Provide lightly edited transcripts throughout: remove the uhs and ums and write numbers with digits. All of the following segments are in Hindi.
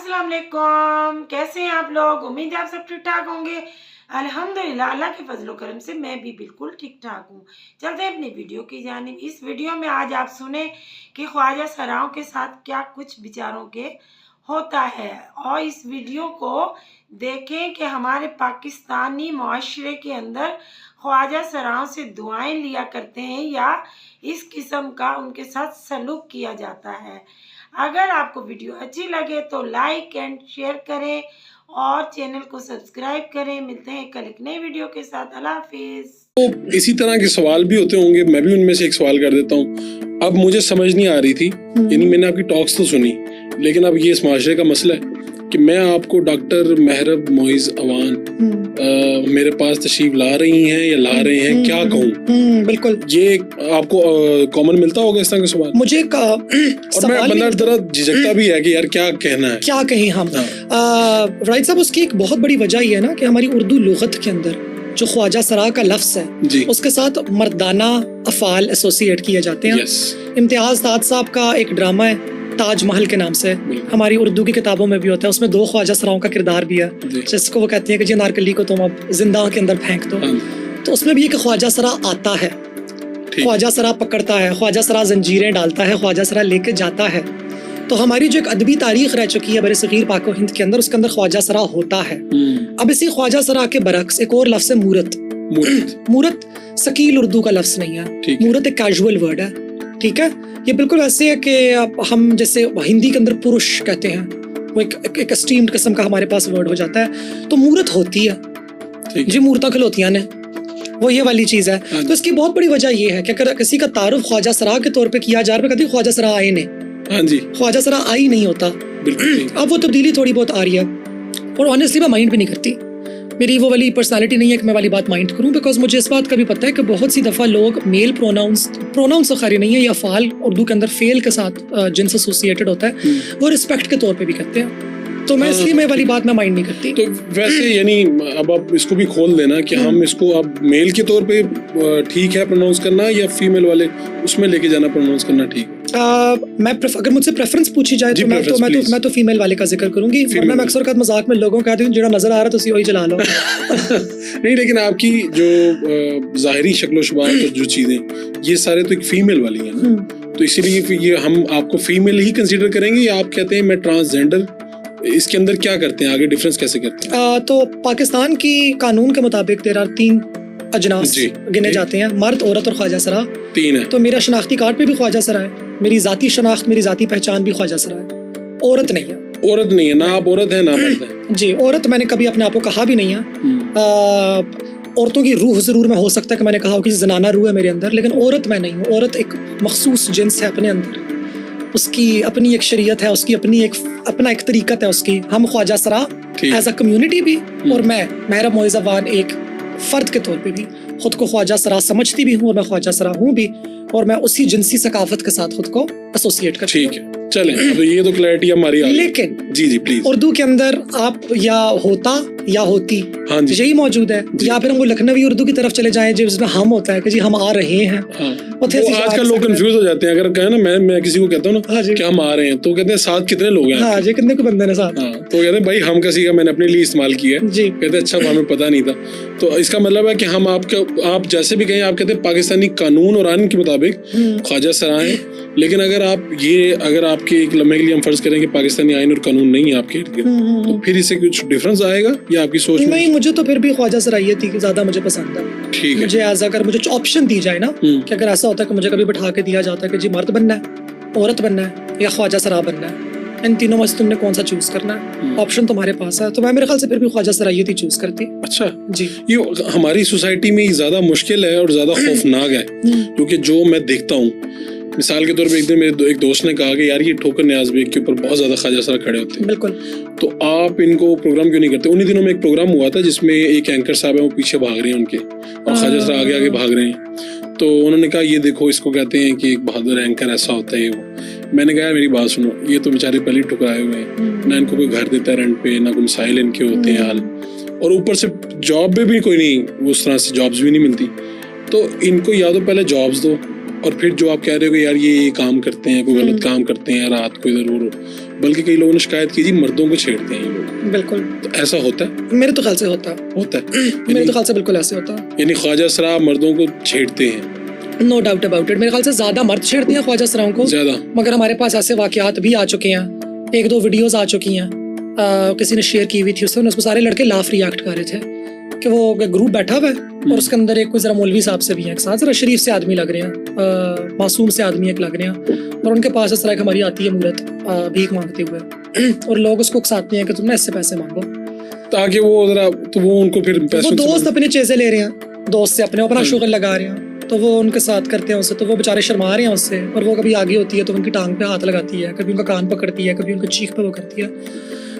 अस्सलाम वालेकुम। कैसे हैं आप लोग? उम्मीद है आप सब ठीक ठाक होंगे। अल्हम्दुलिल्लाह अल्लाह के फजल करम से मैं भी बिल्कुल ठीक ठाक हूँ। चलते हैं अपनी वीडियो की जानिब। इस वीडियो में आज आप सुने कि ख्वाजा सराओं के साथ क्या कुछ विचारों के होता है, और इस वीडियो को देखें कि हमारे पाकिस्तानी माशरे के अंदर ख्वाजा सराओं से दुआएं लिया करते हैं या इस किस्म का उनके साथ सलूक किया जाता है। अगर आपको वीडियो अच्छी लगे तो लाइक एंड शेयर करें और चैनल को सब्सक्राइब करें। मिलते हैं कल एक नई वीडियो के साथ। अल्लाह हाफिज। तो इसी तरह के सवाल भी होते होंगे, मैं भी उनमें से एक सवाल कर देता हूँ। अब मुझे समझ नहीं आ रही थी, यानी मैंने आपकी टॉक्स तो सुनी, लेकिन अब ये इस माशरे का मसला है कि मैं आपको डॉक्टर महरब मोइज अवान मेरे पास तशरीफ ला रही हैं या ला रहे हैं, क्या कहूँ? बिल्कुल, ये आपको कॉमन मिलता होगा इस तरह के सवाल? मुझे और मैं बंदा जरा झिझकता भी है कि यार क्या कहना है, क्या कहें हम। राइट साहब, उसकी एक बहुत बड़ी वजह ये है ना कि हमारी उर्दू लुगत के अंदर जो ख्वाजा सरा का लफ्ज़ है उसके साथ मर्दाना अफ़ाल एसोसिएट किए जाते हैं। इम्तियाज़ ताज साहब का एक ड्रामा है ताजमहल के नाम से, हमारी उर्दू की किताबों में भी होता है, उसमें 2 ख्वाजा सराओं का किरदार भी है, जिसको वो कहती है कि जी नारकली को तुम अब जिंदा के अंदर फेंक दो। तो उसमें भी एक ख्वाजा सरा आता है, ख्वाजा सरा पकड़ता है, ख्वाजा सरा जंजीरें डालता है, ख्वाजा सरा लेके जाता है। तो हमारी जो एक अदबी तारीख रह चुकी है बरसगीर पाको हिंद के अंदर, उसके अंदर ख्वाजा सरा होता है। अब इसी ख्वाजा सरा के बरक्स एक और लफ्ज़ है मूरत। मूरत सकील उर्दू का लफ्ज़ नहीं है, मूरत एक कैजुअल वर्ड है, ठीक है। ये बिल्कुल ऐसे है कि हम जैसे हिंदी के अंदर पुरुष कहते हैं, वो एक एस्टीम्ड किस्म का हमारे पास वर्ड हो जाता है। तो मूरत होती है जी, मूरतां खलोतियां ने, वो ये वाली चीज़ है। तो इसकी बहुत बड़ी वजह ये है कि अगर किसी का तारुफ ख्वाजा सरा के तौर पे किया जा रहा है, कहते ख्वाजा सरा आए ने, हाँ जी, ख्वाजा सरा आई नहीं होता। अब वो तब्दीली थोड़ी बहुत आ रही है, और ऑनेस्टली मैं माइंड भी नहीं करती। मेरी वो वाली पर्सनालिटी नहीं है कि मैं वाली बात माइंड करूं, बिकॉज मुझे इस बात का भी पता है कि बहुत सी दफ़ा लोग मेल प्रोनाउंस तो खैर नहीं है, या फ़ाल उर्दू के अंदर फेल के साथ जिनसे एसोसिएटेड होता है, वो रिस्पेक्ट के तौर पे भी कहते हैं। तो मैं इसलिए मैं वाली बात मैं माइंड नहीं करती। तो वैसे यानी अब आप इसको भी खोल देना कि हम इसको अब मेल के तौर पे ठीक है प्रोनाउंस करना, या फीमेल वाले उसमें लेके जाना प्रोनाउंस करना ठीक? अगर मुझसे प्रेफरेंस पूछी जाए तो मैं तो फीमेल वाले का जिक्र करूंगी, वरना मैं अक्सर मजाक में लोगों को कहती हूं जो नजर आ रहा है तो वही चला लो। नहीं, लेकिन आपकी जो ज़ाहिरी शक्लो शुबात और जो चीजें ये सारे तो एक फीमेल वाली है ना, तो इसीलिए ये हम आपको फीमेल ही कंसीडर करेंगे, या आप कहते हैं मैं ट्रांसजेंडर? इसके अंदर क्या करते हैं, आगे डिफरेंस कैसे करते हैं? तो पाकिस्तान की कानून के मुताबिक 3 अजनास गिने जाते हैं, मर्द, औरत और ख्वाजा सरा 3 है। तो मेरा शनाख्ती कार्ड पे भी ख्वाजा सरा है, मेरी जाती शनाख्त, मेरी जाती पहचान भी ख्वाजा सरा है। औरत नहीं है, औरत नहीं है ना, आप औरत है ना मर्द है? जी, औरत मैंने कभी अपने आप को कहा भी नहीं है। औरतों की रूह जरूर में हो सकता है कि मैंने कहा हो कि जनाना रूह है मेरे अंदर, लेकिन औरत मैं नहीं हूँ। औरत एक मखसूस जिन्स है अपने अंदर, उसकी अपनी एक शरीयत है, उसकी अपना एक तरीकत है उसकी। हम ख्वाजा सरा एज अ कम्युनिटी भी, और मैं महरब मोइज़ अवान एक फर्द के तौर पे भी खुद को ख्वाजा सरा समझती भी हूँ, और मैं ख्वाजा सरा हूँ भी, और मैं उसी जिनसी सकाफत के साथ खुद को एसोसिएट करती हूँ। ठीक है, चलें, अब ये तो क्लैरिटी हमारी आ गई। लेकिन जी प्लीज, उर्दू के अंदर आप या होता या होती, हाँ जी, यही मौजूद है, या फिर हम लखनवी उर्दू की तरफ चले जाएं जिसमें हम होता है कि जी हम आ रहे हैं। आजकल लोग कंफ्यूज हो जाते हैं, अगर कहे ना मैं किसी को कहता हूँ ना कि हम आ रहे हैं, तो कहते हैं साथ कितने लोग हैं? हाँ जी, कितने को बंदे ने साथ? तो कहते हैं भाई हम किसी का मैंने अपने लिए इस्तेमाल किया है जी, कहते हैं अच्छा हमें पता नहीं था। तो इसका मतलब है कि हम आप जैसे भी कहें, आप कहते हैं पाकिस्तानी कानून और आइन के मुताबिक ख्वाजा सरा हैं, लेकिन अगर आपके एक लम्हे के लिए हम फर्ज करें कि पाकिस्तानी आइन और कानून नहीं है आपके इर्द गिर्द, तो फिर इससे कुछ डिफरेंस आएगा या आपकी सोच में? नहीं, मुझे तो फिर भी ख्वाजा सराइयत ही ज्यादा मुझे पसंद है। ठीक है, मुझे अगर मुझे ऑप्शन दी जाए ना, कि अगर ऐसा होता है कि मुझे कभी बैठा के दिया जाता है कि जी मर्द बनना है, औरत बनना है या ख्वाजा सरा बनना है, इन तीनों में से तुमने कौन सा चूज करना है, ऑप्शन तुम्हारे पास है, तो मैं मेरे ख्याल से फिर भी ख्वाजा सराइयत ही चूज करती। अच्छा जी, ये हमारी सोसाइटी में ज्यादा मुश्किल है और ज्यादा खौफनाक है, क्योंकि जो मैं देखता हूँ, मिसाल के तौर पे एक दिन मेरे एक दोस्त ने कहा कि यार ये ठोकर न्याज बेग के ऊपर बहुत ज्यादा ख्वाजा सरा खड़े होते हैं। बिल्कुल, तो आप इनको प्रोग्राम क्यों नहीं करते? उन्हीं दिनों में एक प्रोग्राम हुआ था जिसमें एक एंकर साहब है, वो पीछे भाग रहे हैं उनके, और ख्वाजा सरा आगे आगे भाग रहे हैं। तो उन्होंने कहा ये देखो, इसको कहते हैं कि एक बहादुर एंकर ऐसा होता है वो। मैंने कहा मेरी बात सुनो, ये तो बेचारे पहले ठुकराए हुए हैं, ना इनको कोई घर देता है रेंट पे, ना कोई मसाइल इनके होते हैं हाल, और ऊपर से जॉब में भी कोई नहीं, उस तरह से जॉब्स भी नहीं मिलती। तो इनको या तो पहले जॉब्स दो, और फिर जो आप कह रहे हो कि यार ये काम करते हैं, कोई गलत काम करते हैं, रात को इधर उधर बल्कि कई लोगों ने शिकायत की जी मर्दों को छेड़ते हैं ये लोग। बिल्कुल। तो ऐसा होता है? मेरे तो ख्याल से होता है। मेरे तो ख्याल से बिल्कुल ऐसे होता है। यानी ख्वाजा सरा मर्दों को छेड़ते हैं? No doubt about it. मेरे ख्याल से ज्यादा मर्द छेड़ते हैं ख्वाजा सराओं को ज्यादा, मगर हमारे पास ऐसे वाकयात भी आ चुके हैं, 1-2 वीडियोस आ चुकी हैं, किसी ने शेयर की हुई थी उसमें सारे लड़के लाफ रिएक्ट कर रहे थे कि वो ग्रुप बैठा हुआ है और उसके अंदर एक कोई जरा मौलवी साहब से भी है, एक साथ जरा शरीफ से आदमी लग रहे हैं, मासूम से आदमी एक लग रहे हैं, और उनके पास इस तरह की हमारी आती है मूरत भीख मांगते हुए और लोग उसको उकसाते हैं कि तुम इससे पैसे मांगो ताकि वो जरा, तो वो उनको फिर पैसे, वो दोस्त अपने चीजें ले रहे हैं, दोस्त से अपना शुगर लगा रहे हैं, तो वो उनके साथ करते हैं उससे, तो वो बेचारे शर्मा रहे हैं उससे, और वो कभी आगे होती है तो उनकी टांग पे हाथ लगाती है, कभी उनका कान पकड़ती है, कभी उनकी चीख पे वो करती है।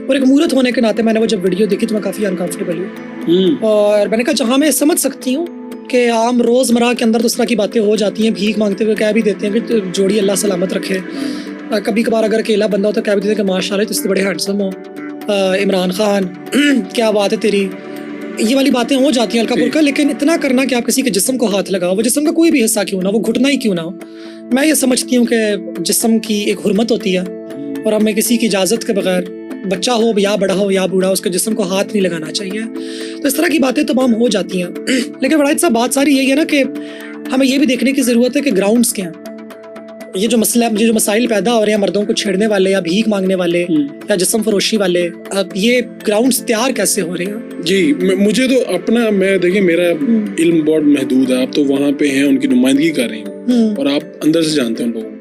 और एक मूरत होने के नाते मैंने वो जब वीडियो देखी तो मैं काफ़ी अनकंफर्टेबल हुई, और मैंने कहा जहाँ मैं समझ सकती हूँ कि आम रोज़मर्रा के अंदर तो इस तरह की बातें हो जाती हैं, भीख मांगते हुए कह भी देते हैं कि जोड़ी अल्लाह सलामत रखे, कभी कभार अगर अकेला बंदा होता है कह भी देते हैं कि माशाल्लाह तुझसे बड़े हैंडसम हो इमरान खान, क्या बात है तेरी, ये वाली बातें हो जाती हैं हल्का फुल्का, लेकिन इतना करना कि आप किसी के जिस्म को हाथ लगाओ, वो जिस्म का कोई भी हिस्सा क्यों ना, वो घुटना ही क्यों ना हो। मैं ये समझती हूँ कि जिस्म की एक हुर्मत होती है और हमें किसी की इजाज़त के बगैर, बच्चा हो या बड़ा हो या बूढ़ा, उसके जिस्म को हाथ नहीं लगाना चाहिए। तो इस तरह की बातें तमाम हो जाती हैं, लेकिन बड़ा साहब बात सारी यही है ना कि हमें ये भी देखने की ज़रूरत है कि ग्राउंड्स क्या हैं। ये जो मसला, ये जो मसाइल पैदा हो रहे हैं मर्दों को छेड़ने वाले या भीख मांगने वाले या जिस्म फरोशी वाले, अब ये ग्राउंड्स तैयार कैसे हो रहे हैं? जी मुझे तो अपना, मैं देखिए मेरा इल्म बहुत महदूद है, आप तो वहाँ पे हैं, उनकी नुमाइंदगी कर रही हूँ और आप अंदर से जानते हैं उन लोगों